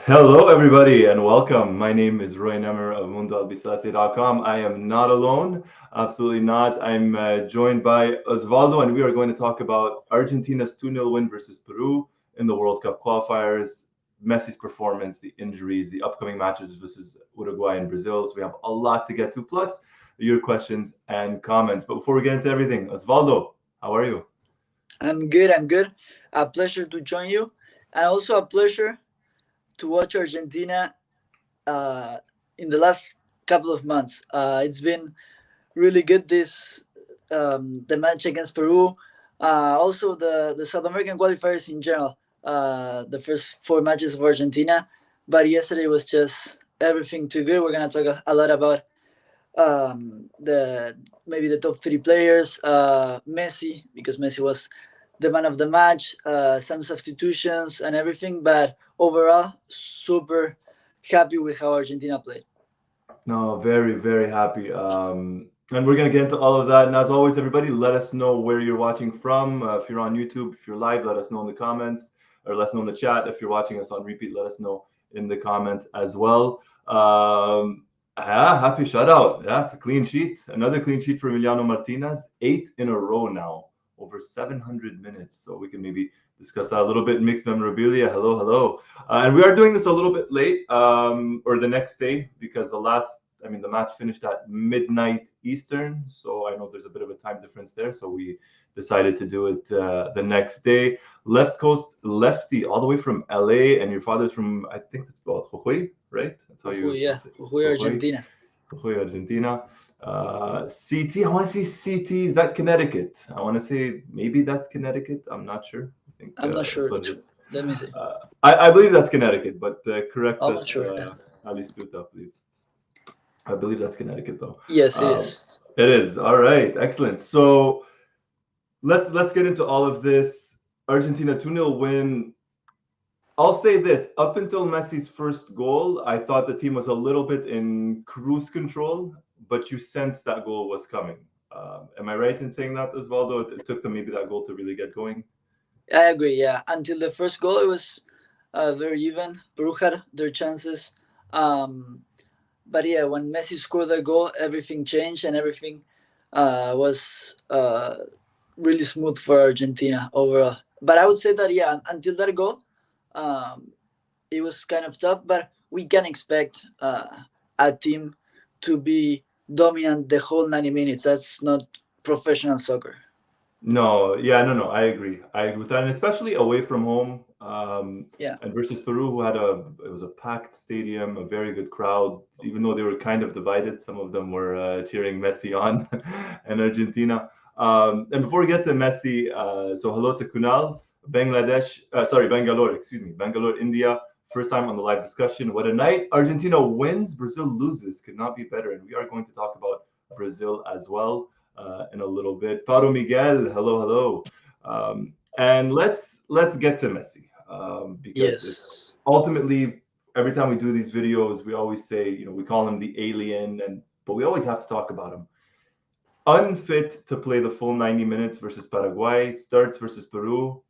Hello, everybody, and welcome. My name is Roy Nemmer of Mundo Albiceleste.com. I am not alone, absolutely not. I'm joined by Osvaldo, and we are going to talk about Argentina's 2-0 win versus Peru in the World Cup qualifiers, Messi's performance, the injuries, the upcoming matches versus Uruguay and Brazil. So we have a lot to get to, plus your questions and comments. But before we get into everything, Osvaldo, how are you? I'm good. I'm good. A pleasure to join you, and also a pleasure to watch Argentina uh, in the last couple of months. It's been really good. This the match against Peru, also the South American qualifiers in general. The first four matches of Argentina, but yesterday was just everything too good. We're gonna talk a lot about the maybe the top three players, Messi, because Messi was the man of the match, some substitutions and everything, but overall, super happy with how Argentina played. No, very, very happy. And we're going to get into all of that. And as always, everybody, let us know where you're watching from. If you're on YouTube, if you're live, let us know in the comments or let us know in the chat. If you're watching us on repeat, let us know in the comments as well. Happy shutout. Yeah, it's a clean sheet. Another clean sheet for Emiliano Martinez. 8 in a row now, over 700 minutes. So we can maybe discuss that a little bit. Mixed memorabilia. Hello, hello. And we are doing this a little bit late, or the next day, because the match finished at midnight Eastern. So I know there's a bit of a time difference there. So we decided to do it the next day. Left Coast lefty, all the way from LA, and your father's from, I think it's called Jujuy, right? That's how you Jujuy, yeah, pronounce it. Jujuy, Jujuy, Argentina. Jujuy, Argentina. CT, I want to say CT. Is that Connecticut? I want to say maybe that's Connecticut. I'm not sure. I think I'm not that's sure. what it is. Let me see. I believe that's Connecticut, but correct I'm not us, sure. Alistuta, please. I believe that's Connecticut, though. Yes, it Um, is. it is. All right, excellent. So let's get into all of this. Argentina 2-0 win. I'll say this: up until Messi's first goal, I thought the team was a little bit in cruise control, but you sensed that goal was coming. Am I right in saying that, Osvaldo? It took them maybe that goal to really get going. I agree. Yeah, until the first goal, it was very even. Peru had their chances. Um, but yeah, when Messi scored the goal, everything changed and everything was really smooth for Argentina overall. But I would say that yeah, until that goal, um, it was kind of tough. But we can expect a team to be dominant the whole 90 minutes. That's not professional soccer. No, yeah, no. I agree with that, and especially away from home, Yeah, and versus Peru, who had it was a packed stadium, a very good crowd. Even though they were kind of divided, some of them were cheering Messi on, and Argentina. And before we get to Messi, so hello to Kunal, Bangalore, excuse me, Bangalore, India. First time on the live discussion. What a night! Argentina wins, Brazil loses. Could not be better, and we are going to talk about Brazil as well in a little bit. Paro Miguel, hello, hello. And let's get to Messi because it's yes. ultimately every time we do these videos, we always say we call him the alien, and but we always have to talk about him. Unfit to play the full 90 minutes versus Paraguay, starts versus Peru,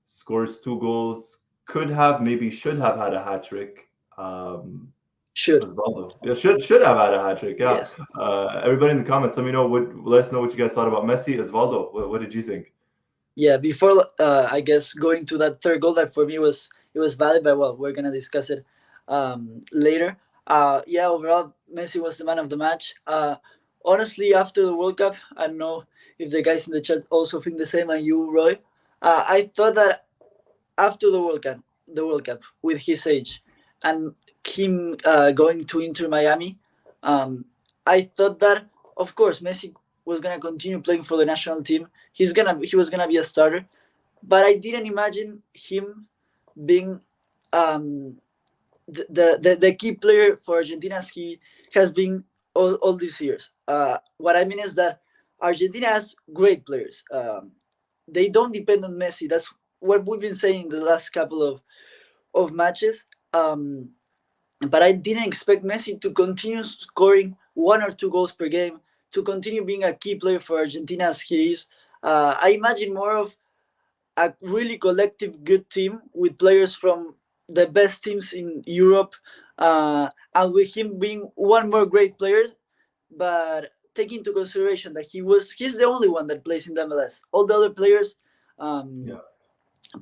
scores 2 goals, could have maybe should have had a hat trick. Should. Osvaldo. Yeah, should have had a hat trick. Yeah. Yes. Everybody in the comments, let us know what you guys thought about Messi. Osvaldo, what did you think? Yeah, before I guess going to that third goal that for me was it was valid, but well, we're gonna discuss it later. Yeah, overall, Messi was the man of the match. Honestly, after the World Cup, I don't know if the guys in the chat also think the same, and you, Roy. I thought that after the World Cup with his age, and him going to Inter Miami, um, I thought that of course Messi was gonna continue playing for the national team. He was gonna be a starter, but I didn't imagine him being um, the key player for Argentina as he has been all these years. What I mean is that Argentina has great players. They don't depend on Messi. That's what we've been saying the last couple of matches. But I didn't expect Messi to continue scoring one or two goals per game, to continue being a key player for Argentina as he is. I imagine more of a really collective good team with players from the best teams in Europe, and with him being one more great player, but take into consideration that he's the only one that plays in the MLS. All the other players um, Yeah.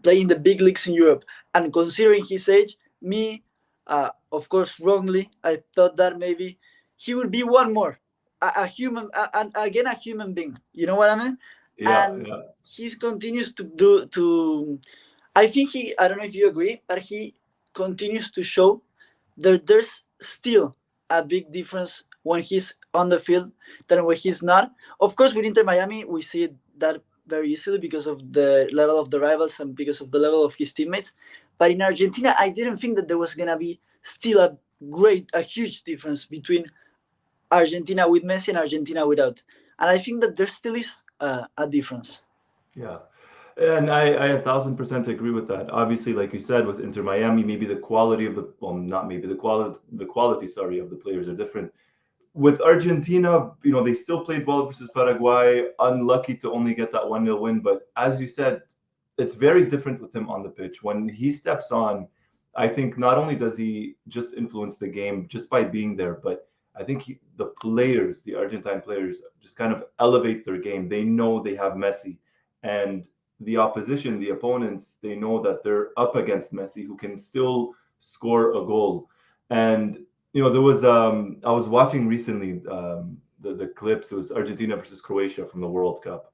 play in the big leagues in Europe. And considering his age, me, of course, wrongly, I thought that maybe he would be one more, a human, and again a human being. You know what I mean? Yeah. And Yeah. he continues to do to. I think he. I don't know if you agree, but he continues to show that there's still a big difference when he's on the field than when he's not. Of course, with Inter Miami, we see that very easily because of the level of the rivals and because of the level of his teammates. But in Argentina, I didn't think that there was gonna be still a huge difference between Argentina with Messi and Argentina without. And I think that there still is a difference. Yeah. And I 1,000% agree with that. Obviously, like you said, with Inter Miami, maybe the quality of the, well, not maybe the quality, sorry, of the players are different. With Argentina, they still played well versus Paraguay. Unlucky to only get that 1-0 win. But as you said, it's very different with him on the pitch. When he steps on, I think not only does he just influence the game just by being there, but I think the players, the Argentine players, just kind of elevate their game. They know they have Messi, and the opposition, the opponents, they know that they're up against Messi, who can still score a goal. And there was I was watching recently the clips. It was Argentina versus Croatia from the World Cup.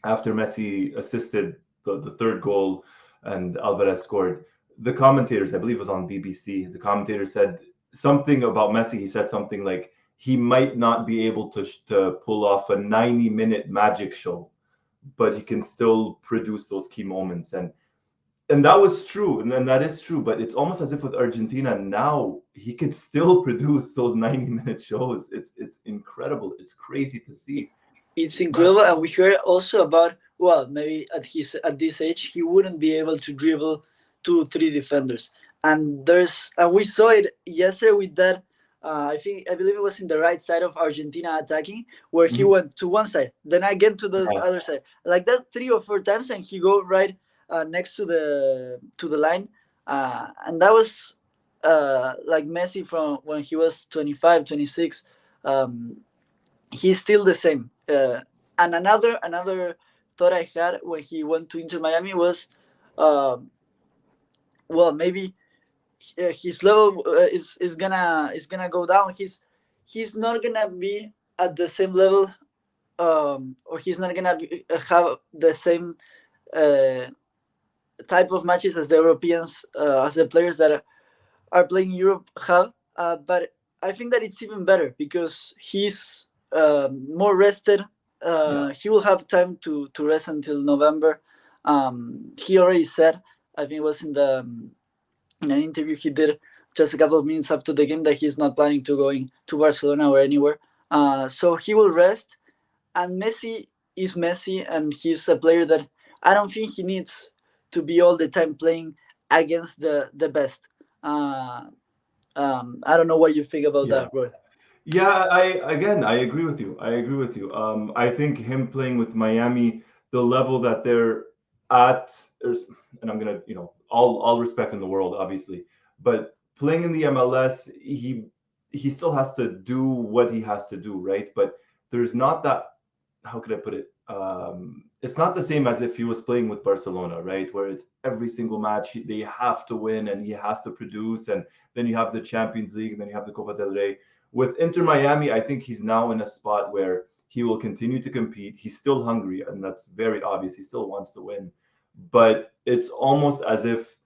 After Messi assisted the third goal and Alvarez scored, the commentators, I believe it was on BBC, the commentator said something about Messi. He said something like he might not be able to pull off a 90-minute magic show, but he can still produce those key moments. And that was true, and that is true. But it's almost as if with Argentina now, he can still produce those 90-minute shows. It's incredible. It's crazy to see. It's It's nuts. incredible, and we heard also about, well, maybe at this age he wouldn't be able to dribble 2 3 defenders, and we saw it yesterday with that. I believe it was in the right side of Argentina attacking, where he Mhm. went to one side, then again to the Yeah, other side, like that 3 or 4 times, and he go right next to the line, and that was like Messi from when he was 25, 26. Um, he's still the same. And another thought I had when he went to Inter Miami was, um, well, maybe his level is gonna go down. He's not gonna be at the same level, or he's not gonna have the same uh, type of matches as the Europeans, as the players that are playing in Europe have. But I think that it's even better because he's more rested. yeah, He will have time to rest until November. He already said, I think it was in an interview he did just a couple of minutes up to the game, that he's not planning to going to Barcelona or anywhere. So he will rest. And Messi is Messi, and he's a player that I don't think he needs to be all the time playing against the best. Uh, I don't know what you think about yeah. that, bro. Yeah, I agree with you. I agree with you. I think him playing with Miami, the level that they're at, and I'm gonna, all respect in the world, obviously, but playing in the MLS, he still has to do what he has to do, right? But there's not that, how could I put it? It's not the same as if he was playing with Barcelona, right? Where it's every single match they have to win and he has to produce, and then you have the Champions League, and then you have the Copa del Rey. With Inter Miami, I think he's now in a spot where he will continue to compete. He's still hungry, and that's very obvious. He still wants to win. But it's almost as if,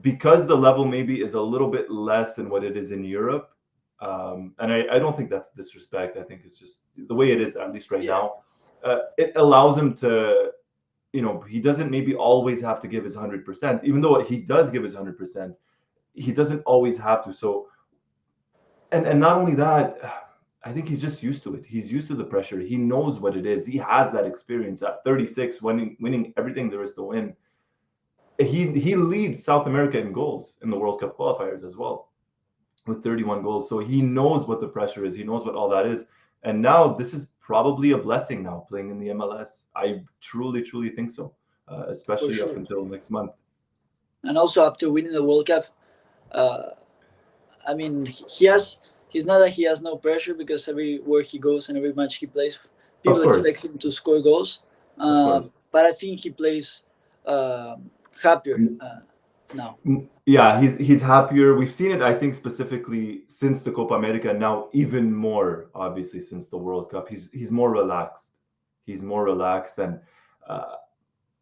because the level maybe is a little bit less than what it is in Europe, and I don't think that's disrespect. I think it's just the way it is, at least right Yeah, now. It allows him to, he doesn't maybe always have to give his 100%, even though he does give his 100%. He doesn't always have to. So, and not only that, I think he's just used to it. He's used to the pressure. He knows what it is. He has that experience at 36, winning everything there is to win. He leads South America in goals in the World Cup qualifiers as well, with 31 goals. So he knows what the pressure is. He knows what all that is. And now this is probably a blessing now, playing in the MLS. I truly, truly think so, for especially up sure. until next month. And also after winning the World Cup, uh, I mean, he has. He's not that he has no pressure because everywhere he goes and every match he plays, Of people course, expect him to score goals. of course. But I think he plays happier now. Yeah, he's happier. We've seen it, I think, specifically since the Copa America, and now even more, obviously, since the World Cup. He's more relaxed. He's more relaxed, and uh,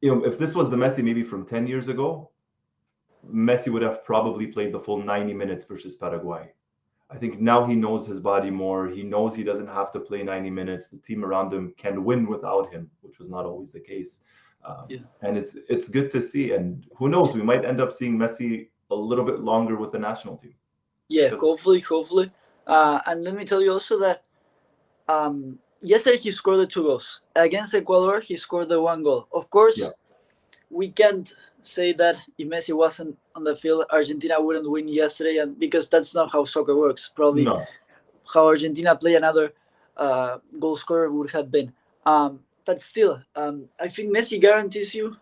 if this was the Messi maybe from 10 years ago, Messi would have probably played the full 90 minutes versus Paraguay. I think now he knows his body more. He knows he doesn't have to play 90 minutes. The team around him can win without him, which was not always the case. Yeah. And it's good to see. And who knows, we might end up seeing Messi a little bit longer with the national team. Yeah, Because hopefully. And let me tell you also that yesterday he scored the 2 goals. Against Ecuador, he scored the 1 goal. Of course, yeah, we can't say that if Messi wasn't on the field, Argentina wouldn't win yesterday, and because that's not how soccer works. Probably no, how Argentina play another goal scorer would have been. But still, I think Messi guarantees you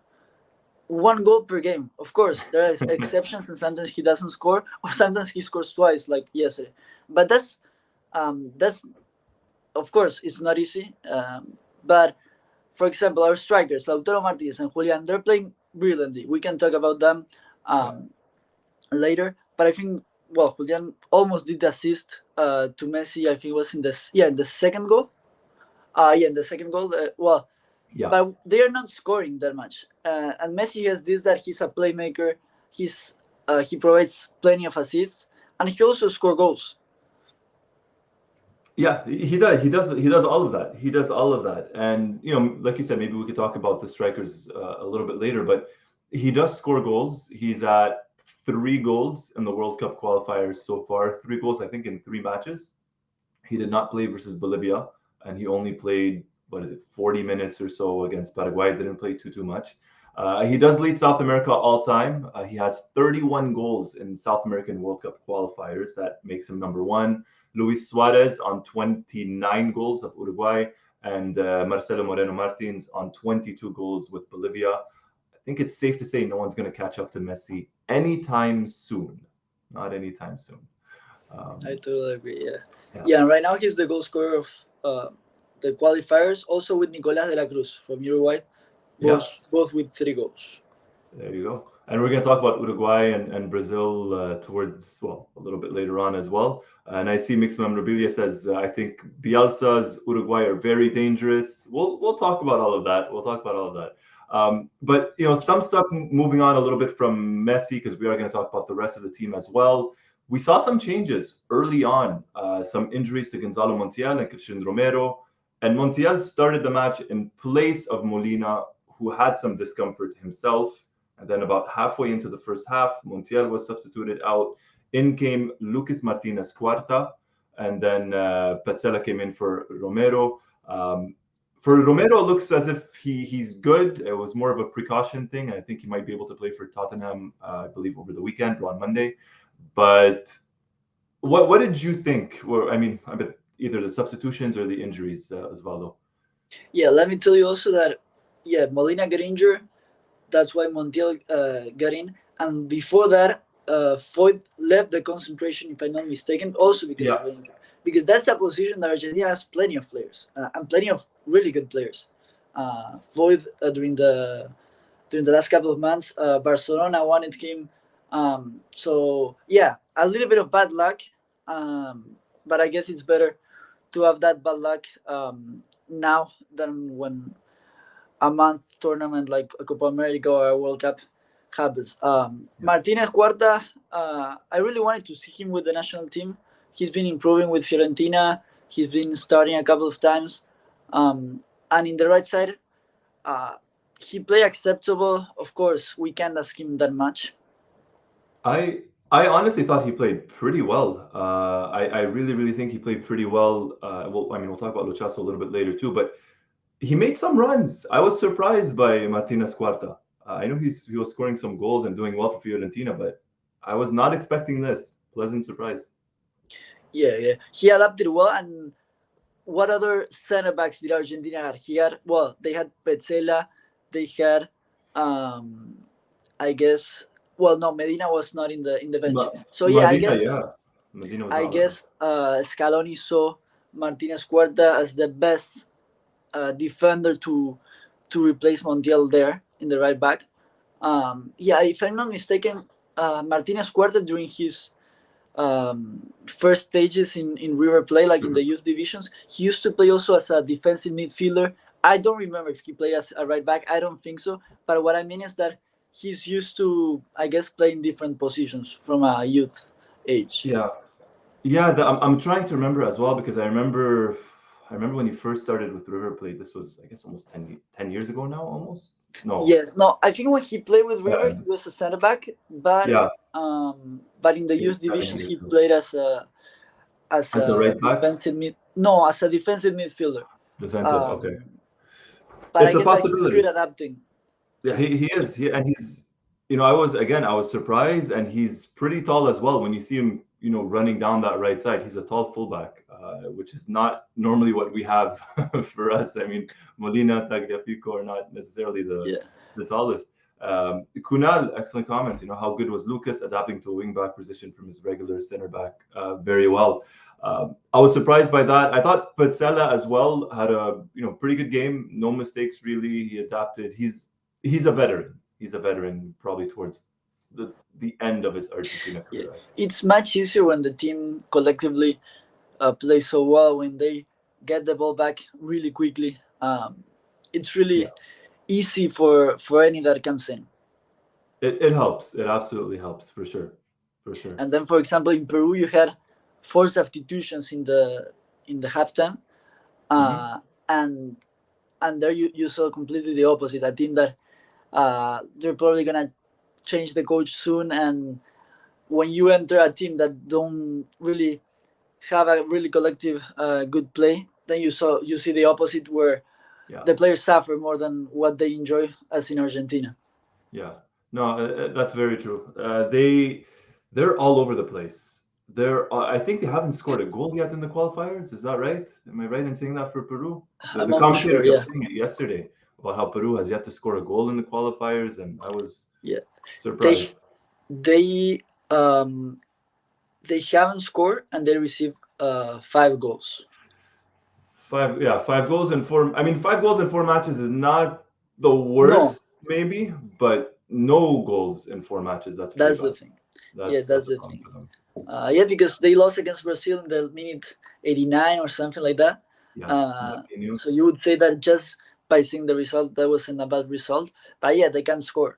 1 goal per game. Of course, there are exceptions, and sometimes he doesn't score, or sometimes he scores twice, like yesterday. But that's of course it's not easy. But for example, our strikers, Lautaro Martinez and Julian, they're playing brilliantly. We can talk about them yeah, later. But I think, well, Julian almost did the assist to Messi. I think it was in the second goal. Yeah, in the second goal. yeah. But they are not scoring that much. And Messi has this that he's a playmaker. He provides plenty of assists, and he also scores goals. Yeah, he does. He does all of that. He does all of that. And like you said, maybe we could talk about the strikers a little bit later. But he does score goals. He's at 3 goals in the World Cup qualifiers so far. 3 goals, I think, in 3 matches. He did not play versus Bolivia, and he only played, what is it, 40 minutes or so against Paraguay. Didn't play too much. He does lead South America all time. He has 31 goals in South American World Cup qualifiers. That makes him number one. Luis Suarez on 29 goals of Uruguay, and Marcelo Moreno Martins on 22 goals with Bolivia. I think it's safe to say no one's going to catch up to Messi anytime soon. Not anytime soon. I totally agree. Yeah, Yeah. yeah. And right now he's the goal scorer of the qualifiers, also with Nicolas de la Cruz from Uruguay, Yeah. both with 3 goals. There you go. And we're going to talk about Uruguay and Brazil towards, well, a little bit later on as well. And I see Mixed Memorabilia says, I think Bielsa's Uruguay are very dangerous. We'll talk about all of that. We'll talk about all of that. But, some stuff moving on a little bit from Messi, because we are going to talk about the rest of the team as well. We saw some changes early on, some injuries to Gonzalo Montiel and Christian Romero. And Montiel started the match in place of Molina, who had some discomfort himself. And then about halfway into the first half, Montiel was substituted out. In came Lucas Martinez Cuarta, and then Petzela came in for Romero. For Romero, it looks as if he's good. It was more of a precaution thing. I think he might be able to play for Tottenham, I believe, over the weekend or on Monday. But what did you think? I bet either the substitutions or the injuries, Osvaldo. Yeah, let me tell you also that Molina got injured. That's why Montiel got in, and before that, Foyt left the concentration, if I'm not mistaken, also because Yeah. of injury. Because that's a position that Argentina has plenty of players and plenty of really good players. Foyt during the last couple of months, Barcelona wanted him. So yeah, a little bit of bad luck, but I guess it's better to have that bad luck now than when a month tournament like a Copa America or a World Cup happens. Martinez Cuarta, I really wanted to see him with the national team. He's been improving with Fiorentina. He's been starting a couple of times. And in the right side, uh, he played acceptable. Of course, we can't ask him that much. I honestly thought he played pretty well. I really think he played pretty well. We'll talk about Luchaso a little bit later too, but he made some runs. I was surprised by Martinez Cuarta. I know he was scoring some goals and doing well for Fiorentina, but I was not expecting this. Pleasant surprise. Yeah. He adapted well. And what other center backs did Argentina have? They had Petzela, they had, I guess, well, no, Medina was not in the bench. So yeah, Medina, yeah. Medina was I not with guess Scaloni saw Martinez Cuerta as the best defender to replace Montiel there in the right back. Yeah, if I'm not mistaken, Martinez Cuerta during his first stages in River Plate, like in the youth divisions, he used to play also as a defensive midfielder. I don't remember if he played as a right back. I don't think so. But what I mean is that he's used to, I guess, playing different positions from a youth age. Yeah, yeah. I'm trying to remember as well because I remember when he first started with River Plate. This was, I guess, almost 10 years ago now, almost. No. Yes, no, I think when he played with River, Yeah. he was a center back, Yeah. but in the He was youth divisions, 7 years he ago. played as As a a right back, defensive mid. No, as a defensive midfielder. defensive. Okay, Um, but I it's a guess that he's possibility. good adapting Yeah, to he is. And he's, I was surprised, and he's pretty tall as well. When you see him, running down that right side, he's a tall fullback, which is not normally what we have for us. I mean, Molina, Tagliafico are not necessarily yeah. the tallest. Kunal, excellent comment. How good was Lucas adapting to a wing back position from his regular center back? Very well. I was surprised by that. I thought Petzela as well had a pretty good game. No mistakes really. He adapted. He's a veteran. He's a veteran, probably towards the end of his Argentina Yeah, career. it's much easier when the team collectively plays so well, when they get the ball back really quickly. It's Yeah, really easy for any that comes in. it helps. It absolutely helps for sure, for sure. And then, for example, in Peru, you had 4 substitutions in the halftime, Hmm. uh, and there you saw completely the opposite. A team that they're probably gonna change the coach soon, and when you enter a team that don't really have a really collective good play, then you see the opposite, where Yeah, the players suffer more than what they enjoy, as in Argentina. yeah. No, that's very true. They're all over the place. I think they haven't scored a goal yet in the qualifiers. Is that right? Am I right in saying that for Peru? The, I'm the almost commentator sure. kept Yeah, saying it yesterday about how Peru has yet to score a goal in the qualifiers, and I was yeah. They surprised. they um they haven't scored, and they received 5 goals. Five goals in four. I mean, 5 goals in 4 matches is not the No, worst, maybe, but no goals in 4 matches. That's very that's the bad. thing. Yeah, That's that's a the problem thing. for them. Yeah, because they lost against Brazil in the minute 89 or something like that. Yeah, So Marquinhos. you would say that just by seeing the result, that wasn't a bad result. But yeah, they can score.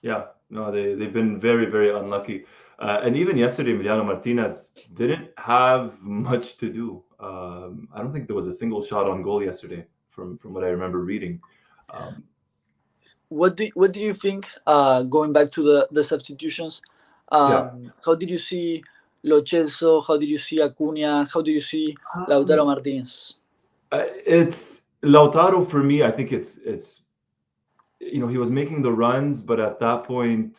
Yeah, no, they've been very, very unlucky. And even yesterday, Emiliano Martinez didn't have much to do. I don't think there was a single shot on goal yesterday, from what I remember reading. Um, What do you think? Going back to the substitutions, yeah, how did you see Lo Celso? How did you see Acuna? How do you see Lautaro um, Martinez? it's Lautaro for me. I think it's he was making the runs, but at that point,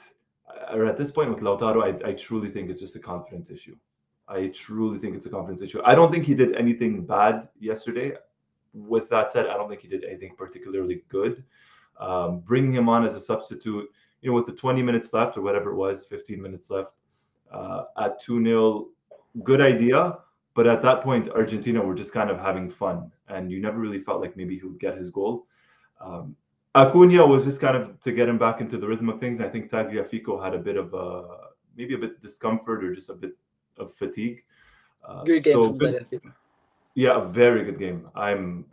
or at this point with Lautaro, I truly think it's just a confidence issue. I truly think it's a confidence issue. I don't think he did anything bad yesterday. With that said, I don't think he did anything particularly good. Bringing him on as a substitute, with the 20 minutes left or whatever it was, 15 minutes left, at 2-0, good idea. But at that point, Argentina were just kind of having fun, and you never really felt like maybe he would get his goal. Um, Acuna was just kind of to get him back into the rhythm of things. I think Tagliafico had a bit of maybe a bit discomfort or just a bit of fatigue. Good game So from good, Tagliafico. yeah, a very good game.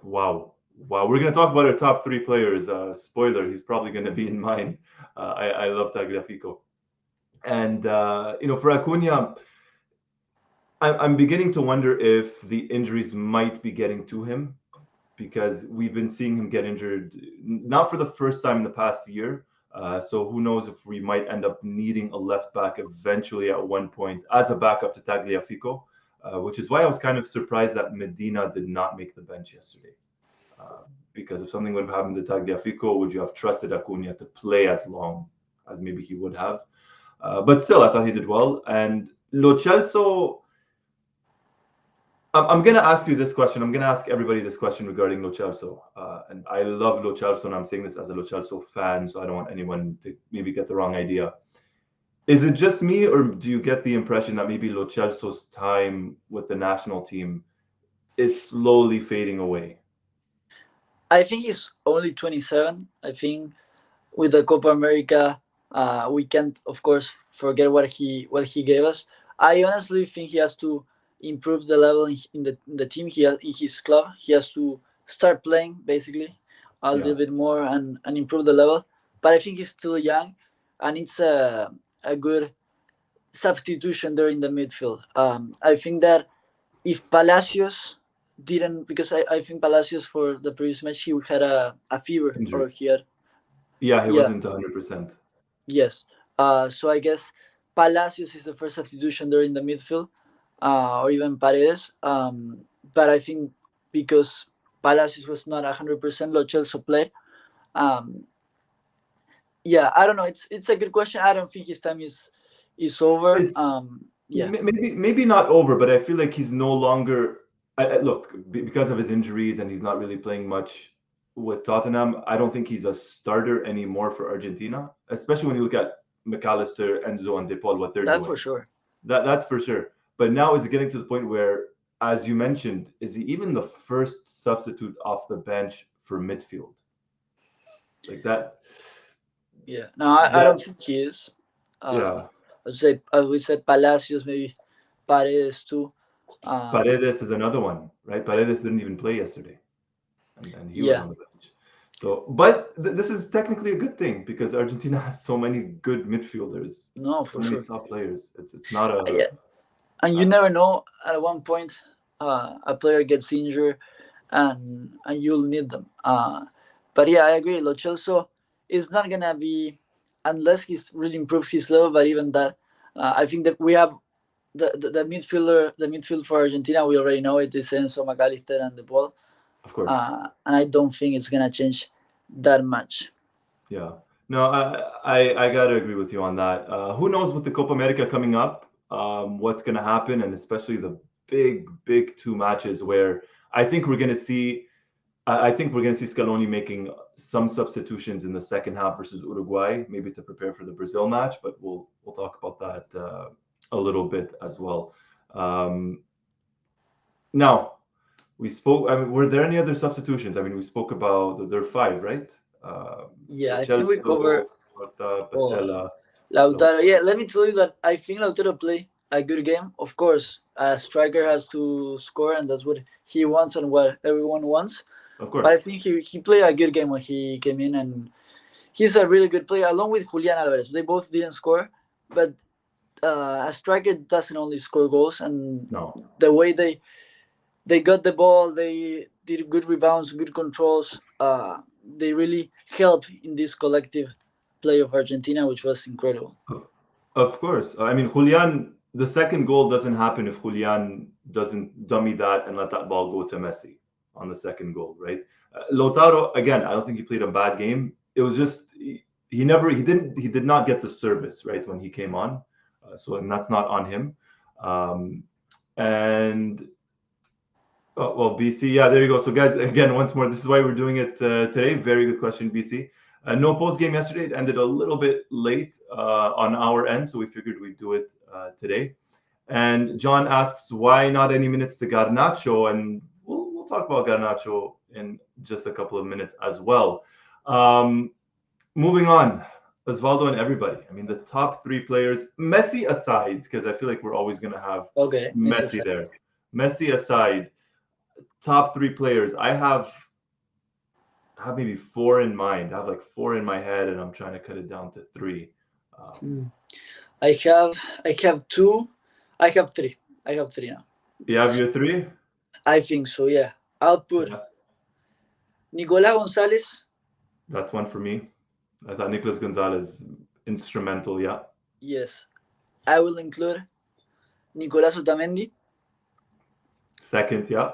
Wow. We're gonna talk about our top 3 players. Spoiler, he's probably gonna be in mine. I love Tagliafico, and for Acuna, I'm beginning to wonder if the injuries might be getting to him because we've been seeing him get injured, not for the first time in the past year. So who knows if we might end up needing a left back eventually at one point as a backup to Tagliafico, which is why I was kind of surprised that Medina did not make the bench yesterday. Because if something would have happened to Tagliafico, would you have trusted Acuna to play as long as maybe he would have? But still, I thought he did well. And Lo Celso, I'm going to ask you this question. I'm going to ask everybody this question regarding Lo Celso. And I love Lo Celso, and I'm saying this as a Lo Celso fan, so I don't want anyone to maybe get the wrong idea. Is it just me, or do you get the impression that maybe Lo Celso's time with the national team is slowly fading away? I think he's only 27. I think with the Copa America, we can't, of course, forget what he gave us. I honestly think he has to improve the level in the team. In his club. He has to start playing basically a Yeah. little bit more and improve the level. But I think he's still young, and it's a good substitution there in the midfield. I think that if Palacios didn't, because I think Palacios for the previous match he had a fever, Injury. or he had, Yeah, he yeah. wasn't 100%. Yes. So I guess Palacios is the first substitution there in the midfield, or even Paredes. But I think because Palacios was not 100%, Lo Celso played. Um, yeah, I don't know. It's a good question. I don't think his time is over. It's Yeah, maybe not over, but I feel like he's no longer. Look, because of his injuries and he's not really playing much with Tottenham. I don't think he's a starter anymore for Argentina, especially when you look at McAllister, Enzo, and De Paul, what they're that for doing. sure. That's for sure. But now is it getting to the point where, as you mentioned, is he even the first substitute off the bench for midfield? Like that. Yeah. No, I That don't think he is. yeah. As we said, Palacios, maybe Paredes too. Um, Paredes is another one, right? Paredes didn't even play yesterday, and he was yeah. on the bench. So, but this is technically a good thing because Argentina has so many good midfielders, No, so for many sure. top players. It's not Yeah, a and you uh, never know. At one point, a player gets injured, and you'll need them. But yeah, I agree. Lo Celso is not gonna be unless he really improves his level. But even that, I think that we have the midfield for Argentina. We already know it is Enzo, McAllister, and the ball. of course. And I don't think it's gonna change that much. Yeah. No, I gotta agree with you on that. Who knows with the Copa America coming up, what's gonna happen, and especially the big two matches where I think we're gonna see. I think we're gonna see Scaloni making some substitutions in the second half versus Uruguay, maybe to prepare for the Brazil match. But we'll talk about that a little bit as well. Um, Now we spoke. I mean, were there any other substitutions? I mean, we spoke about there are five, right? Yeah, Lo I think we cover. Celso, Horta, Oh, Pazzella, Lautaro. Lautaro. Yeah, let me tell you that I think Lautaro play a good game. Of course, a striker has to score, and that's what he wants and what everyone wants. Of But I course, think he played a good game when he came in, and he's a really good player, along with Julian Alvarez. They both didn't score, but a striker doesn't only score goals, and no, the way they got the ball, they did good rebounds, good controls. They really helped in this collective play of Argentina, which was incredible. of course. I mean, Julian. The second goal doesn't happen if Julian doesn't dummy that and let that ball go to Messi on the second goal, right? Lautaro, again, I don't think he played a bad game. It was just he did not get the service right when he came on, so and that's not on him. Um, and well, BC, yeah, there you go. So, guys, again, once more, this is why we're doing it today. Very good question, BC. No post game yesterday. It ended a little bit late on our end, so we figured we'd do it today. And John asks, why not any minutes to Garnacho? And we'll talk about Garnacho in just a couple of minutes as well. Moving on, Osvaldo and everybody. I mean, the top three players, Messi aside, because I feel like we're always going to have Okay, Messi there. Messi aside, top three players. I have maybe four in mind. I have like four in my head, and I'm trying to cut it down to three. Hmm. I have I have two. I have three. I have three now. You have your three? I think so. Yeah, I'll put Yeah, Nicolas Gonzalez. that's one for me. I thought Nicolas Gonzalez instrumental. Yeah. Yes, I will include Nicolas Otamendi, Second, yeah.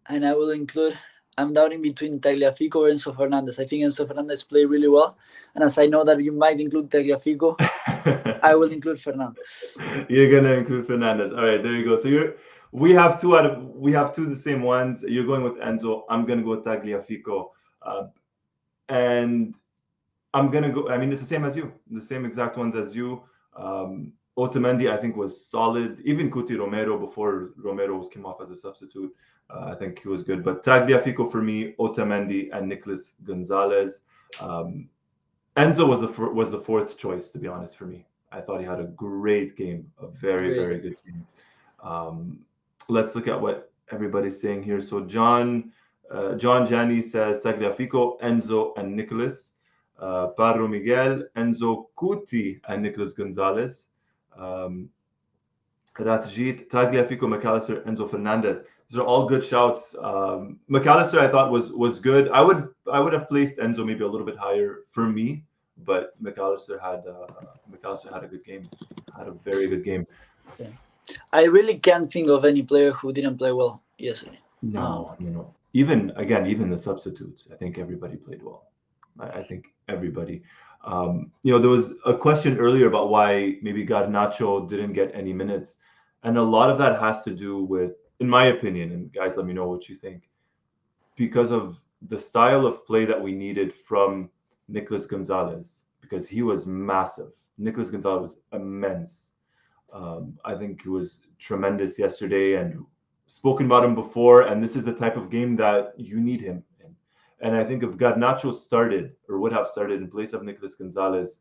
and I will include. I'm doubting between Tagliafico or Enzo Fernandez. I think Enzo Fernandez played really well, and as I know that you might include Tagliafico, I will include Fernandez. You're gonna include Fernandez. All right, there you go. So we have two of the same ones. You're going with Enzo. I'm gonna go with Tagliafico, and I'm gonna go. I mean, it's the same as you. The same exact ones as you. Otamendi, I think, was solid. Even Cuti Romero, before Romero came off as a substitute, I think he was good. But Tagliafico for me, Otamendi, and Nicolas Gonzalez. Enzo was the fourth choice, to be honest, for me. I thought he had a great game, a very, Great. very good game. Let's look at what everybody's saying here. So John Jani says Tagliafico, Enzo, and Nicolas. Parro Miguel, Enzo Cuti, and Nicolas Gonzalez. Ratjit, Tagliafico, McAllister, Enzo Fernandez. These are all good shouts. McAllister, I thought was good. I would have placed Enzo maybe a little bit higher for me, but McAllister had a good game. Had a very good game. Yeah. I really can't think of any player who didn't play well yesterday. No. Even the substitutes, I think everybody played well. I think everybody. There was a question earlier about why maybe Garnacho didn't get any minutes, and a lot of that has to do with, in my opinion, and guys, let me know what you think, because of the style of play that we needed from Nicolas Gonzalez, because he was massive. Nicolas Gonzalez was immense. I think he was tremendous yesterday, and spoken about him before, and this is the type of game that you need him in. And I think if Garnacho started or would have started in place of Nicolas Gonzalez,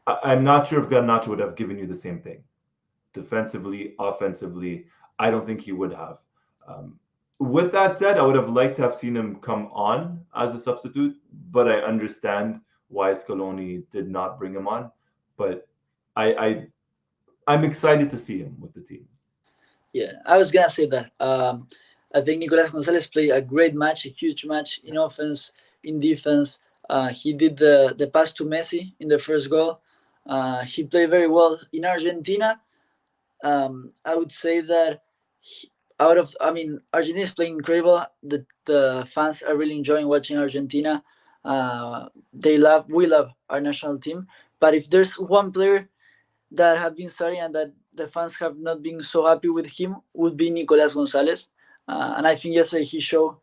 I'm not sure if Garnacho would have given you the same thing. Defensively, offensively, I don't think he would have. With that said, I would have liked to have seen him come on as a substitute, but I understand why Scaloni did not bring him on. But I'm excited to see him with the team. Yeah, I was gonna say that. I think Nicolas Gonzalez played a great match, a huge match in offense, in defense. He did the pass to Messi in the first goal. He played very well in Argentina. I would say that Argentina is playing incredible. The fans are really enjoying watching Argentina. We love our national team. But if there's one player that have been starting and that the fans have not been so happy with him, would be Nicolas Gonzalez. And I think yesterday he showed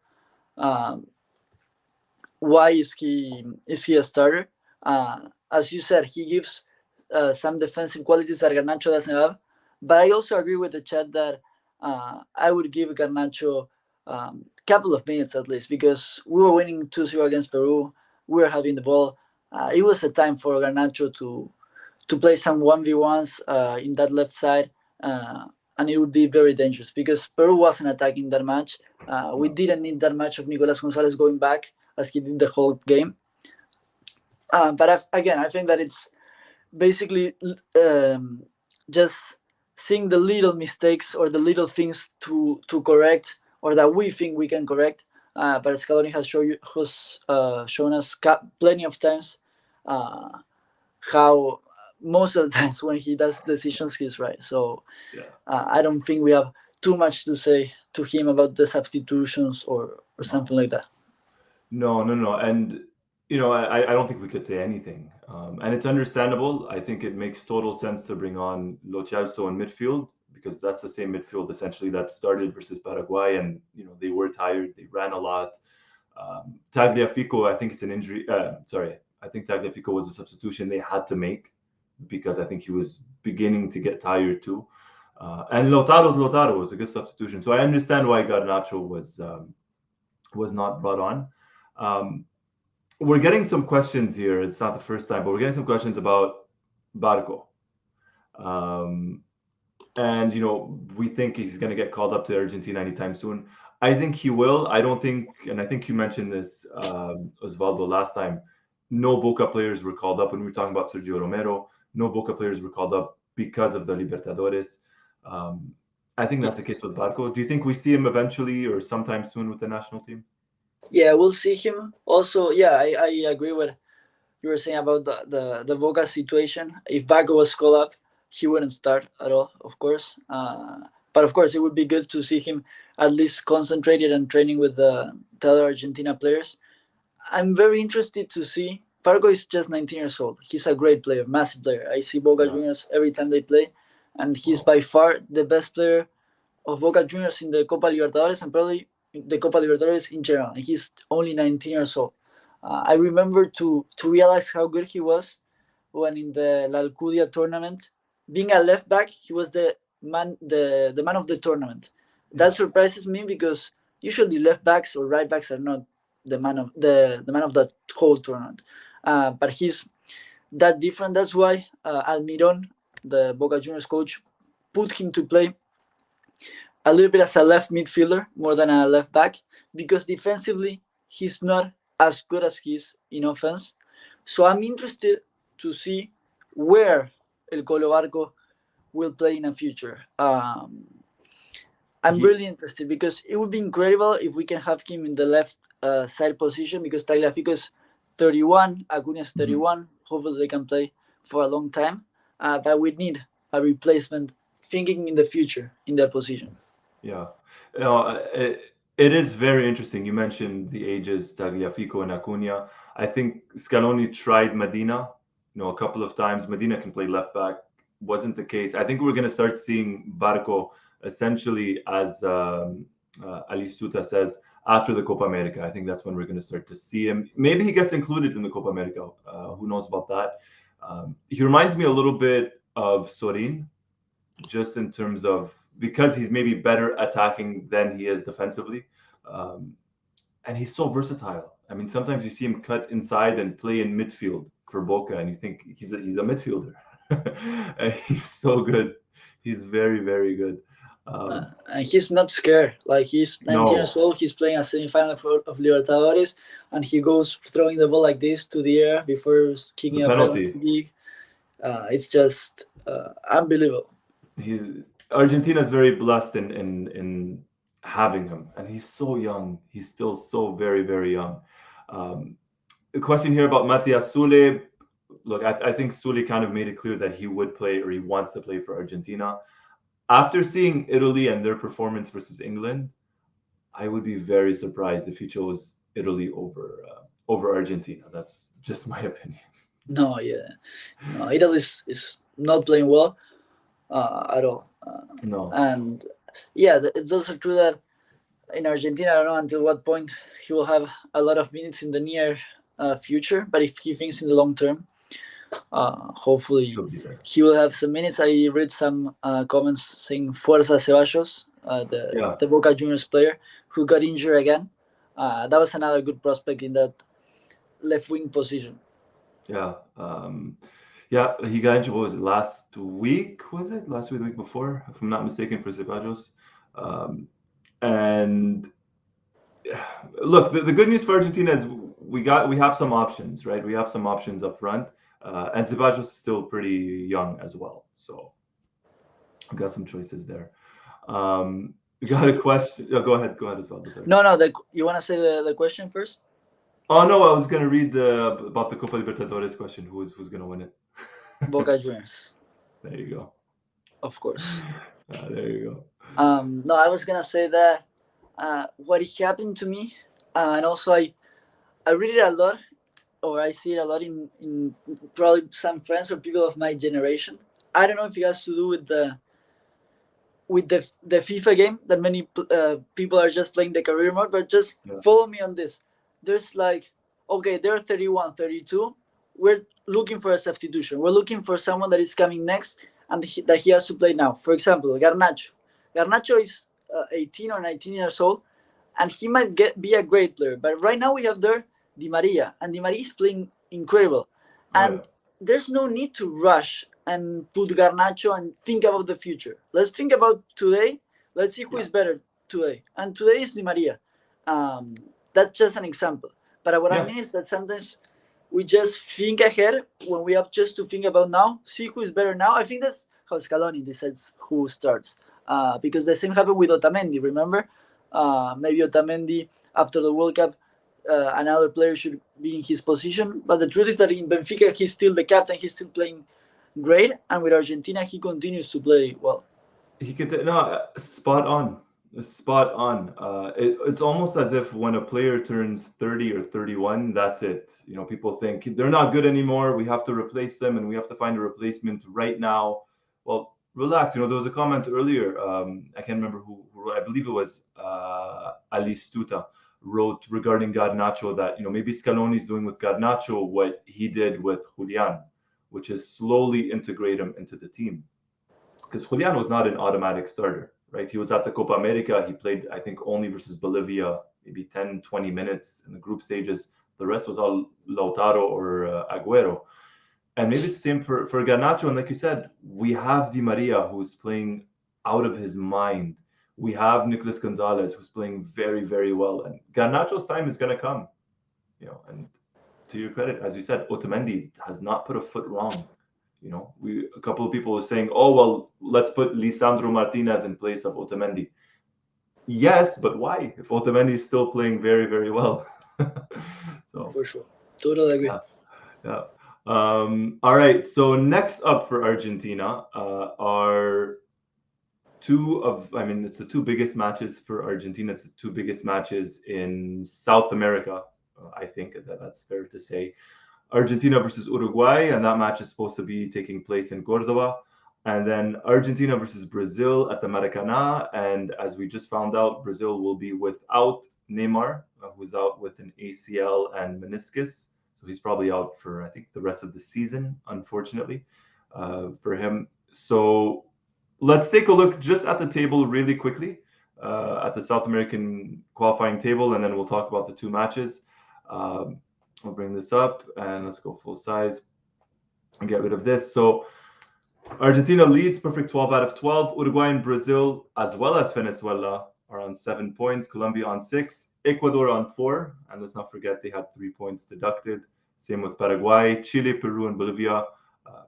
why is he a starter. As you said, he gives some defensive qualities that Garnacho doesn't have. But I also agree with the chat that I would give Garnacho a couple of minutes at least, because we were winning 2-0 against Peru. We were having the ball. It was a time for Garnacho to play some 1v1s in that left side, and it would be very dangerous because Peru wasn't attacking that much. We didn't need that much of Nicolas Gonzalez going back as he did the whole game. But I think that it's basically just seeing the little mistakes or the little things to correct, or that we think we can correct. But Scaloni has shown us plenty of times how most of the times when he does decisions, he's right. So I don't think we have too much to say to him about the substitutions or something like that. No. And, I don't think we could say anything. And it's understandable. I think it makes total sense to bring on Lo Celso in midfield, because that's the same midfield essentially that started versus Paraguay. And, they were tired. They ran a lot. Tagliafico, I think it's an injury. I think Tagliafico was a substitution they had to make, because I think he was beginning to get tired too. And Lautaro was a good substitution. So I understand why Garnacho was not brought on. We're getting some questions here. It's not the first time, but we're getting some questions about Barco. And, we think he's going to get called up to Argentina anytime soon. I think he will. I don't think, and I think you mentioned this, Osvaldo, last time, no Boca players were called up when we were talking about Sergio Romero. No Boca players were called up because of the Libertadores. I think that's the case with Barco. Do you think we see him eventually or sometime soon with the national team? Yeah, we'll see him. Also, I agree with you were saying about the Boca situation. If Barco was called up, he wouldn't start at all, of course. But of course, it would be good to see him at least concentrated and training with the other Argentina players. I'm very interested to see. Barco is just 19 years old. He's a great player, massive player. I see Boca Juniors every time they play, and he's by far the best player of Boca Juniors in the Copa Libertadores and probably the Copa Libertadores in general. And he's only 19 years old. I remember to realize how good he was when in the La Alcudia tournament, being a left back, he was the man of the tournament. That surprises me because usually left backs or right backs are not the man of that whole tournament. But he's that different. That's why Almiron, the Boca Juniors coach, put him to play a little bit as a left midfielder more than a left back, because defensively he's not as good as he is in offense. So I'm interested to see where El Colo Barco will play in the future. I'm He, really interested because it would be incredible if we can have him in the left side position, because Tagliafico is 31, Acuna is Mhm. 31. Hopefully they can play for a long time. But we need a replacement thinking in the future in that position. Yeah. It is very interesting. You mentioned the ages, Tagliafico and Acuna. I think Scaloni tried Medina, a couple of times. Medina can play left back. Wasn't the case. I think we're going to start seeing Barco essentially, as Alistuta says, after the Copa America. I think that's when we're going to start to see him. Maybe he gets included in the Copa America. Who knows about that? He reminds me a little bit of Sorin, just in terms of, because he's maybe better attacking than he is defensively. Um, and he's so versatile. I mean, sometimes you see him cut inside and play in midfield for Boca, and you think he's a midfielder. And he's so good. He's very, very good. And he's not scared. Like, he's 19 years No, old. He's playing a semifinal of Libertadores, and he goes throwing the ball like this to the air before the kicking a penalty penalty. kick. It's just unbelievable. He Argentina is very blessed in having him, and he's so young. He's still so very, very young. Um, a question here about Matias Sule. Look, I think Sule kind of made it clear that he would play, or he wants to play for Argentina. After seeing Italy and their performance versus England, I would be very surprised if he chose Italy over Argentina. That's just my opinion. No, yeah, no, Italy is not playing well at all. No, And yeah, it's also true that in Argentina, I don't know until what point he will have a lot of minutes in the near future. But if he thinks in the long term, hopefully he'll be there. he will have some minutes. I read some comments saying Fuerza Ceballos, Yeah, the Boca Juniors player who got injured again. That was another good prospect in that left wing position. yeah, yeah. He got injured. What was it, last week? Was it last week, the week before? If I'm not mistaken, for Ceballos. Um, and look, the good news for Argentina is we have some options, right? We have some options up front, and Ceballos is still pretty young as well, so we got some choices there. We got a question. Go ahead, as well. Sorry. No, no. You want to say the question first? Oh no, I was gonna read about the Copa Libertadores question. Who's gonna win it? Boca Juniors, There you go. of course. There you go. No, I was gonna say that what happened to me, and also I read it a lot, or I see it a lot in probably some friends or people of my generation. I don't know if it has to do with the FIFA game that many people are just playing the career mode, but just Yeah. follow me on this. There's like, okay, they're 31, 32. We're looking for a substitution. We're looking for someone that is coming next and that he has to play now. For example, Garnacho. Garnacho is 18 or 19 years old, and he might be a great player. But right now we have there Di Maria, and Di Maria is playing incredible. Oh yeah. And there's no need to rush and put Garnacho and think about the future. Let's think about today. Let's see who is better today. And today is Di Maria. That's just an example. But what I Yes. mean is that sometimes we just think ahead when we have just to think about now, see who is better now. I think that's how Scaloni decides who starts. Because the same happened with Otamendi, remember? Maybe Otamendi, after the World Cup, another player should be in his position. But the truth is that in Benfica, he's still the captain. He's still playing great. And with Argentina, he continues to play well. He could no spot on, spot on. It's almost as if when a player turns 30 or 31, that's it. People think they're not good anymore. We have to replace them, and we have to find a replacement right now. Well, relax. There was a comment earlier. I can't remember who wrote. I believe it was Alistuta wrote regarding Garnacho that maybe Scaloni is doing with Garnacho what he did with Julian, which is slowly integrate him into the team. Because Julian was not an automatic starter, right? He was at the Copa America. He played, I think, only versus Bolivia, maybe 10, 20 minutes in the group stages. The rest was all Lautaro or Agüero. And maybe it's the same for Garnacho. And like you said, we have Di Maria, who's playing out of his mind. We have Nicolas Gonzalez, who's playing very, very well. And Garnacho's time is going to come, and to your credit, as you said, Otamendi has not put a foot wrong. A couple of people were saying, oh, well, let's put Lisandro Martinez in place of Otamendi. Yes, but why? If Otamendi is still playing very, very well. So for sure. Totally agree. Yeah. All right. So next up for Argentina are it's the two biggest matches for Argentina. It's the two biggest matches in South America. I think that's fair to say. Argentina versus Uruguay, and that match is supposed to be taking place in Cordoba. And then Argentina versus Brazil at the Maracanã. And as we just found out, Brazil will be without Neymar, who's out with an ACL and meniscus. So he's probably out for, I think, the rest of the season, unfortunately, for him. So let's take a look just at the table really quickly, at the South American qualifying table, and then we'll talk about the two matches. I'll bring this up and let's go full size and get rid of this. So Argentina leads, perfect 12 out of 12. Uruguay and Brazil, as well as Venezuela, are on 7 points. Colombia on 6. Ecuador on 4. And let's not forget they had 3 points deducted. Same with Paraguay, Chile, Peru, and Bolivia.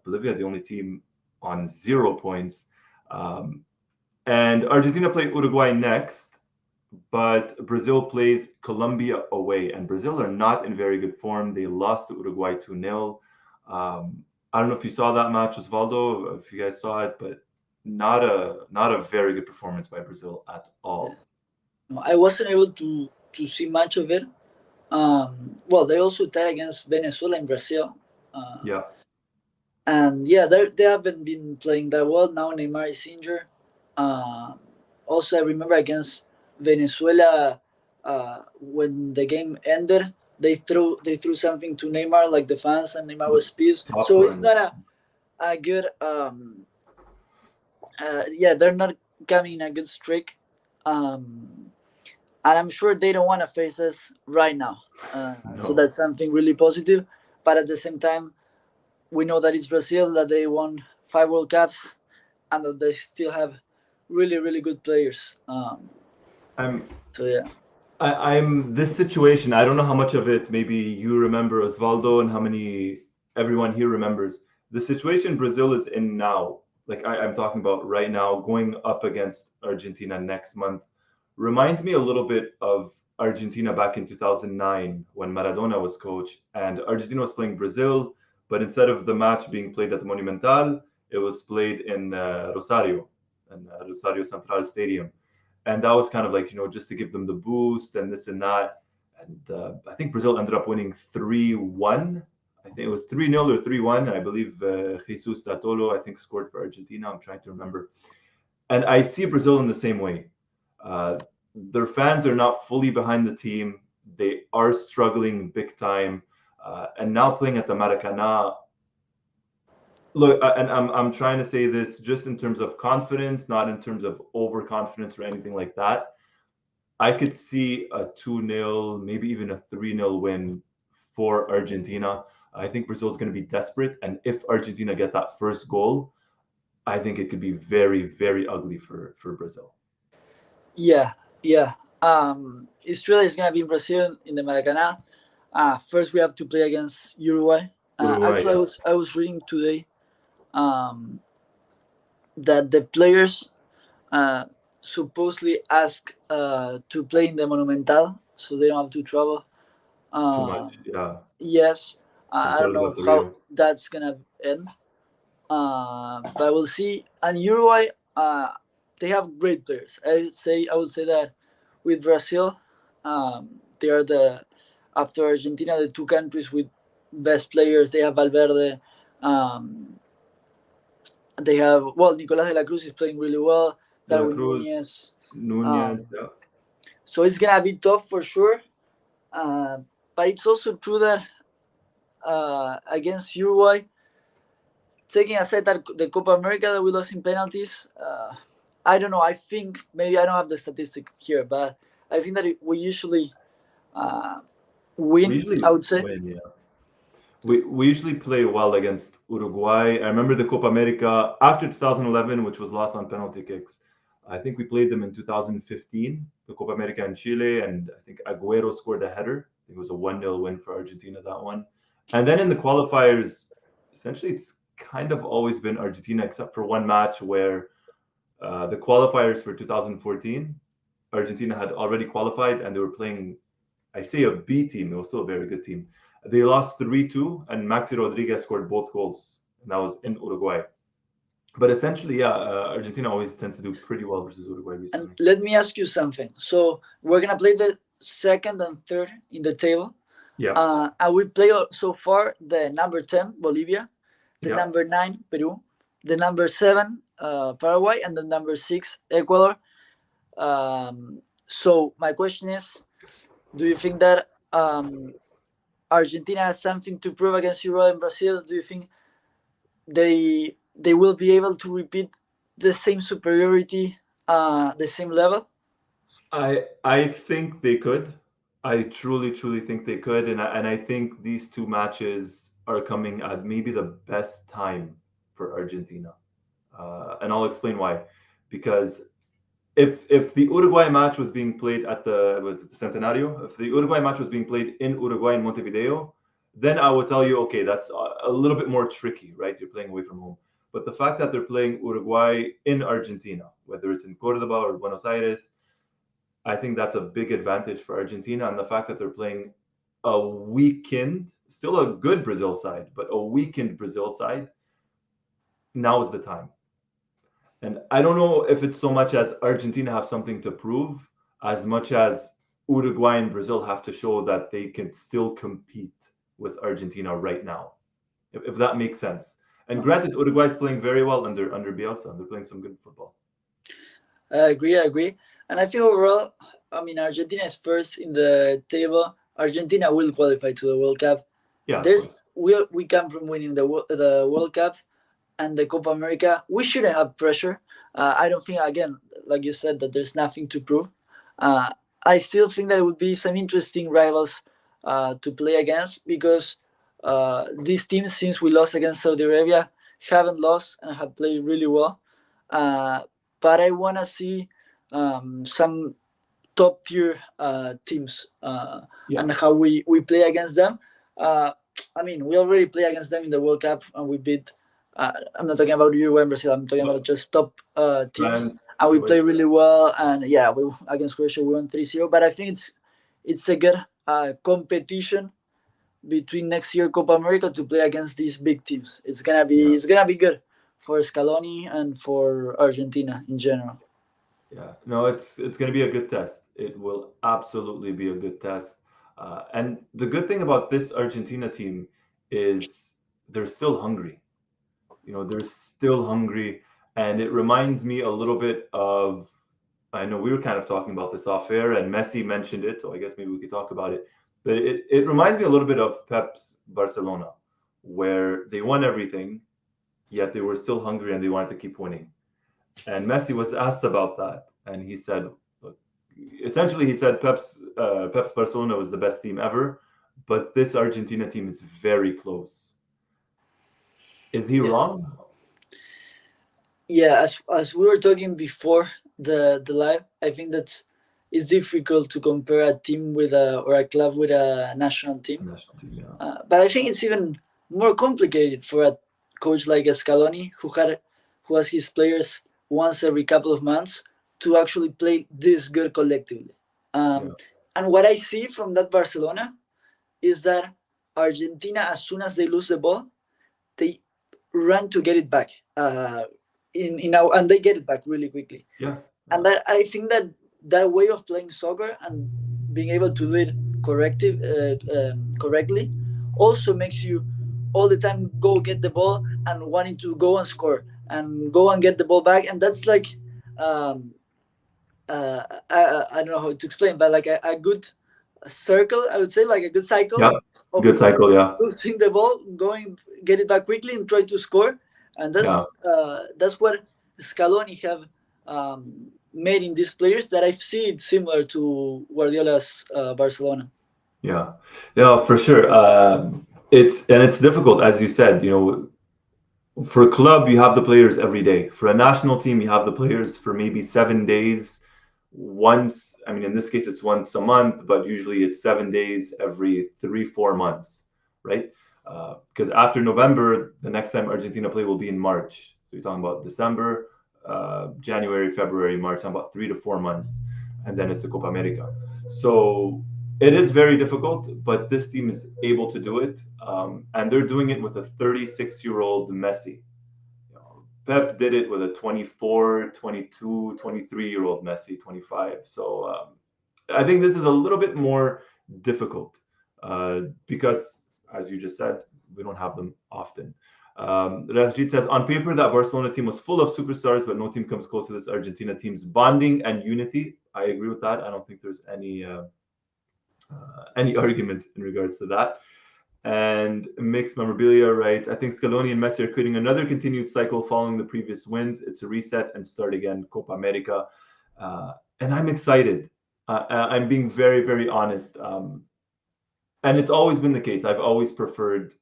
Bolivia, the only team on 0 points. And Argentina play Uruguay next. But Brazil plays Colombia away, and Brazil are not in very good form. They lost to Uruguay 2-0. I don't know if you saw that match, Osvaldo, if you guys saw it, but not a very good performance by Brazil at all. I wasn't able to see much of it. Well, they also tied against Venezuela and Brazil. Yeah. And yeah, they haven't been playing that well. Now Neymar is injured. Also, I remember against Venezuela, when the game ended, they threw something to Neymar, like the fans, and Neymar was pissed. So it's not a good. They're not coming in a good streak, and I'm sure they don't want to face us right now. No. So that's something really positive. But at the same time, we know that it's Brazil, that they won 5 World Cups, and that they still have really, really good players. So yeah. I'm this situation. I don't know how much of it maybe you remember, Osvaldo, and how many everyone here remembers. The situation Brazil is in now, like I'm talking about right now, going up against Argentina next month, reminds me a little bit of Argentina back in 2009 when Maradona was coach, and Argentina was playing Brazil, but instead of the match being played at the Monumental, it was played in Rosario Central Stadium. And that was kind of like, just to give them the boost and this and that. And I think Brazil ended up winning 3-1. I think it was 3-0 or 3-1. And I believe Jesus Tatolo, I think, scored for Argentina. I'm trying to remember. And I see Brazil in the same way. Their fans are not fully behind the team. They are struggling big time. And now playing at the Maracanã. Look, and I'm trying to say this just in terms of confidence, not in terms of overconfidence or anything like that. I could see a 2-0, maybe even a 3-0 win for Argentina. I think Brazil is going to be desperate. And if Argentina get that first goal, I think it could be very, very ugly for Brazil. Yeah. It's true that it's going to be in Brazil in the Maracanã. First, we have to play against Uruguay. Actually, yeah. I was reading today that the players supposedly ask to play in the Monumental, so they don't have to travel. Too much, yeah. Yes, I don't know how that's gonna end, but we'll see. And Uruguay, they have great players. I would say that with Brazil, they are after Argentina, the two countries with best players. They have Valverde. They have, Nicolas de la Cruz is playing really well. Darwin Nunez. Yeah. So it's going to be tough for sure. But it's also true that against Uruguay, taking aside that the Copa America that we lost in penalties, I don't know. I think maybe I don't have the statistic here, but I think that we usually uh, We win. usually I would say. win, yeah. We usually play well against Uruguay. I remember the Copa America after 2011, which was lost on penalty kicks. I think we played them in 2015, the Copa America in Chile, and I think Aguero scored a header. I think it was a 1-0 win for Argentina, that one. And then in the qualifiers, essentially it's kind of always been Argentina, except for one match where the qualifiers for 2014, Argentina had already qualified and they were playing, I say a B team, it was still a very good team. They lost 3-2, and Maxi Rodriguez scored both goals, and that was in Uruguay. But essentially, yeah, Argentina always tends to do pretty well versus Uruguay And recently. let me ask you something. So we're gonna play the second and third in the table. Yeah, And we play so far the number 10 Bolivia, the yeah. number 9 Peru, the number 7 Paraguay, and the number 6 Ecuador. So my question is, do you think that Argentina has something to prove against Uruguay and Brazil? Do you think they will be able to repeat the same superiority, the same level? I think they could. I truly think they could, and I think these two matches are coming at maybe the best time for Argentina, and I'll explain why. Because if the Uruguay match was being played at the Centenario, if the Uruguay match was being played in Uruguay in Montevideo, then I would tell you, okay, that's a little bit more tricky, right? You're playing away from home. But the fact that they're playing Uruguay in Argentina, whether it's in Cordoba or Buenos Aires, I think that's a big advantage for Argentina. And the fact that they're playing a weakened, still a good Brazil side, but a weakened Brazil side, now is the time. And I don't know if it's so much as Argentina have something to prove, as much as Uruguay and Brazil have to show that they can still compete with Argentina right now, if that makes sense. And granted, Uruguay is playing very well under Bielsa. They're playing some good football. I agree. And I think overall, I mean, Argentina is first in the table. Argentina will qualify to the World Cup. Yeah, There's we come from winning the World Cup and the Copa America. We shouldn't have pressure. I don't think, again, like you said, that there's nothing to prove. I still think that it would be some interesting rivals to play against, because these teams, since we lost against Saudi Arabia, haven't lost and have played really well. But I want to see some top tier teams and how we play against them. I mean, we already play against them in the World Cup and we beat. I'm not talking about Uruguay and Brazil. I'm talking about just top teams, France, and we play really well. And yeah, we against Croatia we won 3-0. But I think it's a good competition between next year Copa America to play against these big teams. It's gonna be good for Scaloni and for Argentina in general. Yeah, no, it's going to be a good test. It will absolutely be a good test. And the good thing about this Argentina team is they're still hungry. You know, they're still hungry, and it reminds me a little bit of. I know we were kind of talking about this off air, and Messi mentioned it, so I guess maybe we could talk about it. But it reminds me a little bit of Pep's Barcelona, where they won everything, yet they were still hungry and they wanted to keep winning. And Messi was asked about that, and he said, look, essentially, he said Pep's Barcelona was the best team ever, but this Argentina team is very close. Is he wrong? Yeah, as we were talking before the live, I think that it's difficult to compare a team with a club with a national team. Yeah. But I think it's even more complicated for a coach like Scaloni, who has his players once every couple of months, to actually play this good collectively. And what I see from that Barcelona is that Argentina, as soon as they lose the ball, they run to get it back. And they get it back really quickly. Yeah. And that, I think that way of playing soccer and being able to do it correctly also makes you all the time go get the ball and wanting to go and score and go and get the ball back. And that's like I don't know how to explain, but like a good circle, I would say, like a good cycle. Yeah, good cycle, yeah. Losing the ball, going get it back quickly and try to score. and Yeah. that's what Scaloni have made in these players that I've seen similar to Guardiola's Barcelona. Yeah, yeah, for sure. It's difficult, as you said. For a club, you have the players every day. For a national team, you have the players for maybe 7 days. Once, I mean, in this case, it's once a month, but usually it's 7 days every 3, 4 months, right? Because after November, the next time Argentina play will be in March. So you're talking about December, January, February, March, talking about 3 to 4 months, and then it's the Copa America. So it is very difficult, but this team is able to do it, and they're doing it with a 36-year-old Messi. Pep did it with a 24, 22, 23-year-old Messi, 25. So I think this is a little bit more difficult because, as you just said, we don't have them often. Rajit says, on paper, that Barcelona team was full of superstars, but no team comes close to this Argentina team's bonding and unity. I agree with that. I don't think there's any arguments in regards to that. And Mixed Memorabilia writes, I think Scaloni and Messi are creating another continued cycle following the previous wins. It's a reset and start again, Copa America. And I'm excited. I'm being very, very honest. And it's always been the case. I've always preferred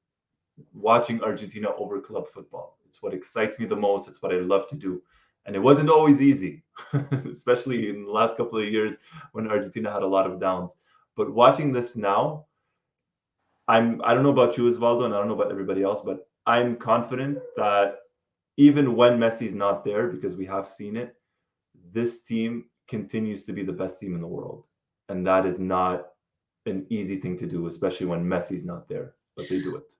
watching Argentina over club football. It's what excites me the most. It's what I love to do. And it wasn't always easy, especially in the last couple of years when Argentina had a lot of downs. But watching this now, I don't know about you, Osvaldo, and I don't know about everybody else, but I'm confident that even when Messi's not there, because we have seen it, this team continues to be the best team in the world. And that is not an easy thing to do, especially when Messi's not there, but they do it.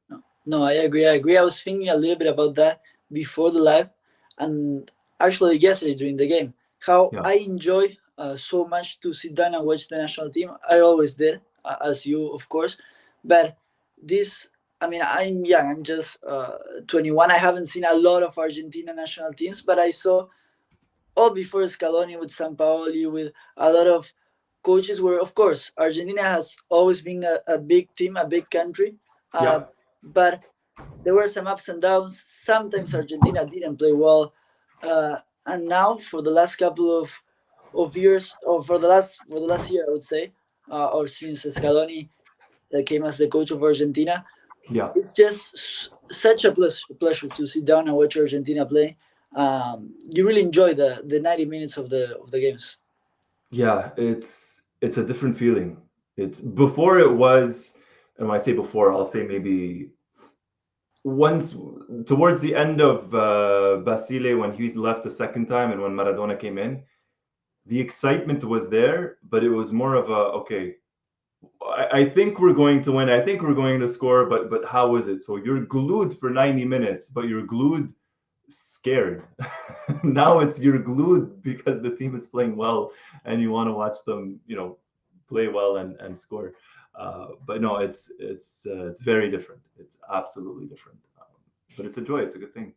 No, I agree. I was thinking a little bit about that before the live, and actually yesterday during the game, how Yeah. I enjoy so much to sit down and watch the national team. I always did, as you, of course. But this, I mean, I'm young. I'm just 21. I haven't seen a lot of Argentina national teams, but I saw all before Scaloni with Sampaoli, with a lot of coaches. Where, of course, Argentina has always been a big team, a big country. Yeah. But there were some ups and downs. Sometimes Argentina didn't play well, and now for the last couple of years, or for the last year, I would say, or since Scaloni came as the coach of Argentina, Yeah. it's just such a pleasure to sit down and watch Argentina play. You really enjoy the 90 minutes of the games. Yeah, it's a different feeling. It's before it was, and when I say before, I'll say maybe once towards the end of Basile when he's left the second time and when Maradona came in, the excitement was there, but it was more of a okay. I think we're going to win. I think we're going to score, but how is it? So you're glued for 90 minutes, but you're glued scared. Now it's you're glued because the team is playing well and you want to watch them, play well and score. But no, it's very different. It's absolutely different. But it's a joy. It's a good thing.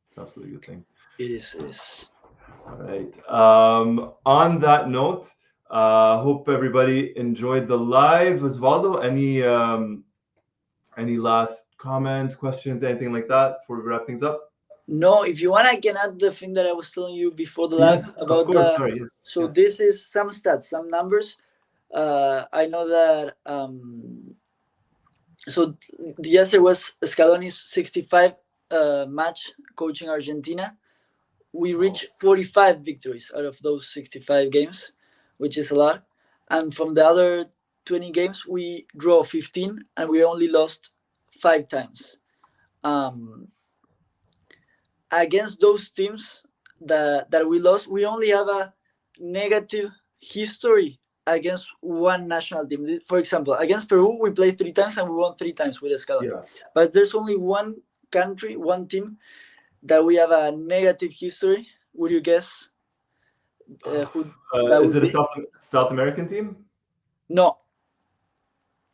It's an absolutely good thing. It is. It is. All right. On that note, hope everybody enjoyed the live. Osvaldo, any last comments, questions, anything like that before we wrap things up? No, if you want, I can add the thing that I was telling you before the live Yes, of about course. the. Sorry. Yes. So Yes. this is some stats, some numbers. I know that. So yesterday was Scaloni's 65 match coaching Argentina. We reached 45 victories out of those 65 games, which is a lot. And from the other 20 games, we draw 15 and we only lost 5 times. Um, Against those teams that we lost, we only have a negative history against one national team. For example, against Peru, we played 3 times and we won 3 times with Scaloni. Yeah. But there's only one country, one team that we have a negative history. Would you guess who that Is would it a be? South American team? No,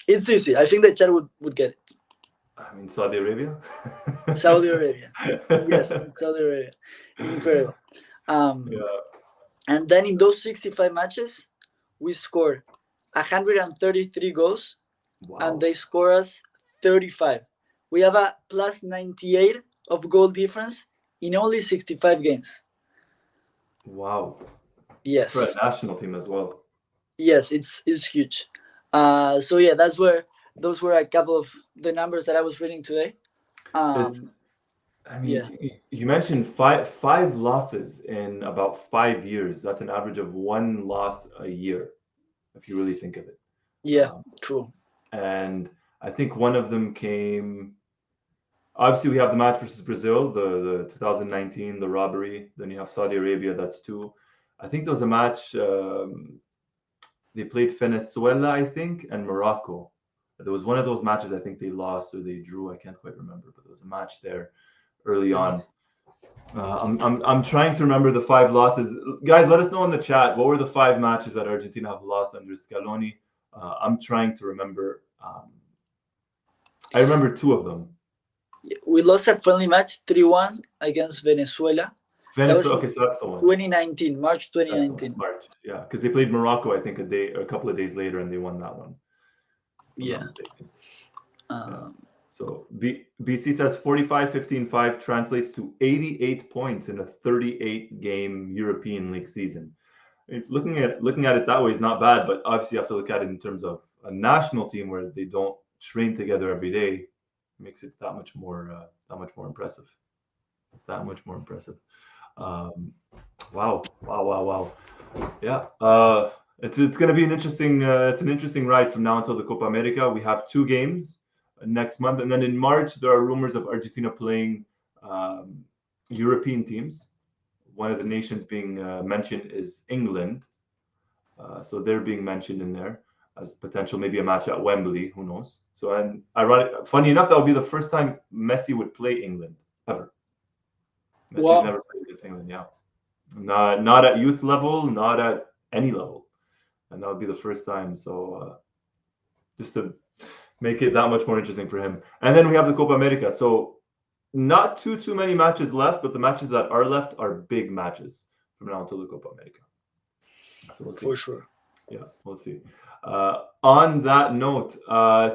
it's easy. I think the chat would get it. I mean, Saudi Arabia. Saudi Arabia. Yes, it's Saudi Arabia. Incredible. Yeah. And then in those 65 matches, we scored 133 goals, Wow. and they score us 35. We have a plus 98 of goal difference in only 65 games. Wow. For a Yes, national team as well. yes, it's huge. So yeah, those were a couple of the numbers that I was reading today. It's, Um, I yeah, mean, you mentioned five losses in about 5 years. That's an average of one loss a year, if you really think of it. yeah, Um, true. and I think one of them came. Obviously, we have the match versus Brazil, the 2019, the robbery. Then you have Saudi Arabia. That's two. I think there was a match. They played Venezuela, I think, and Morocco. There was one of those matches. I think they lost or they drew. I can't quite remember, but there was a match there early Let me on. see. I'm trying to remember the five losses. Guys, let us know in the chat what were the five matches that Argentina have lost under Scaloni. I'm trying to remember. I remember two of them. We lost a friendly match 3-1 against Venezuela. That was Venezuela. in Okay, so that's the one. 2019, March That's the one. 2019. March. Yeah, because they played Morocco, I think, a couple of days later, and they won that one. If I'm not Yeah. mistaken. Yeah. Um, So BC says 45-15-5 translates to 88 points in a 38 game European League season. Looking at it that way is not bad, but obviously you have to look at it in terms of a national team where they don't train together every day. It makes it that much more impressive. That much more impressive. Wow. Yeah. It's going to be an interesting ride from now until the Copa America. We have two games next month, and then in March there are rumors of Argentina playing European teams. One of the nations being mentioned is England, so they're being mentioned in there as potential, maybe a match at Wembley. Who knows? So, and ironic, funny enough, that would be the first time Messi would play England ever. Messi's wow. never played against England. Yeah, not at youth level, not at any level, and that would be the first time. So just to make it that much more interesting for him. And then we have the Copa America. So not too many matches left, but the matches that are left are big matches from now until the Copa America. So we'll see. For sure. Yeah, we'll see. On that note,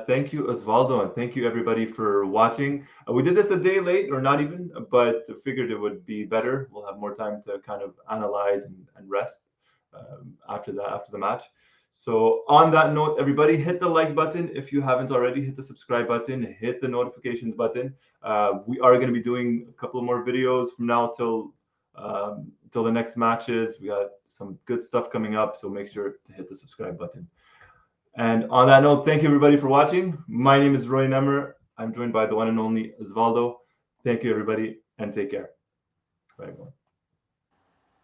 thank you, Osvaldo, and thank you everybody for watching. We did this a day late, or not even, but figured it would be better. We'll have more time to kind of analyze and rest after the match. So on that note, everybody, hit the like button if you haven't already. Hit the subscribe button. Hit the notifications button. We are going to be doing a couple more videos from now till the next matches. We got some good stuff coming up, so make sure to hit the subscribe button. And on that note, thank you everybody for watching. My name is Roy Nemmer. I'm joined by the one and only Osvaldo. Thank you everybody, and take care. Bye everyone.